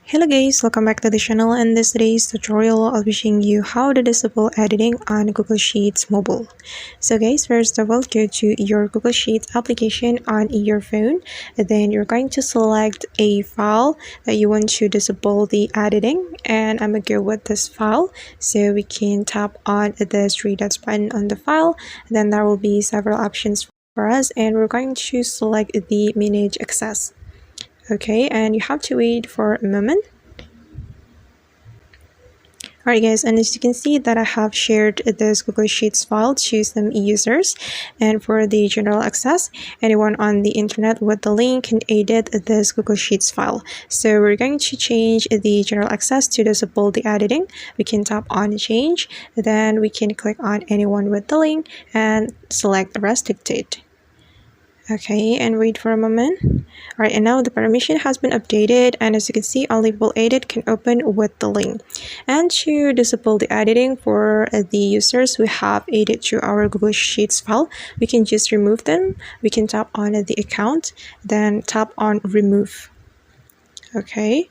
Hello guys, welcome back to the channel. In this today's tutorial, I'll be showing you how to disable editing on Google Sheets mobile. So guys, first of all, go to your Google Sheets application on your phone. Then you're going to select a file that you want to disable the editing. And I'm going to go with this file. So we can tap on the three dots button on the file. Then there will be several options for us. And we're going to select the manage access. Okay, and you have to wait for a moment. Alright guys, and as you can see that I have shared this Google Sheets file to some users, and for the general access, anyone on the internet with the link can edit this Google Sheets file. So we're going to change the general access to disable the editing. We can tap on change, then we can click on anyone with the link and select restricted. Okay, and wait for a moment. All right, and now the permission has been updated, and as you can see, only people edit can open with the link. And to disable the editing for the users who have added to our Google Sheets file, we can just remove them. We can tap on the account, then tap on remove. Okay.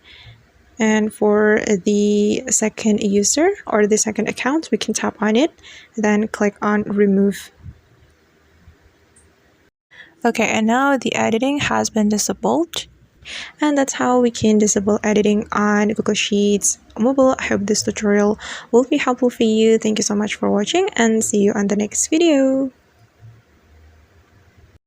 And for the second user or the second account, we can tap on it, then click on remove. Okay, and now the editing has been disabled. And that's how we can disable editing on Google Sheets mobile. I hope this tutorial will be helpful for you. Thank you so much for watching and see you on the next video.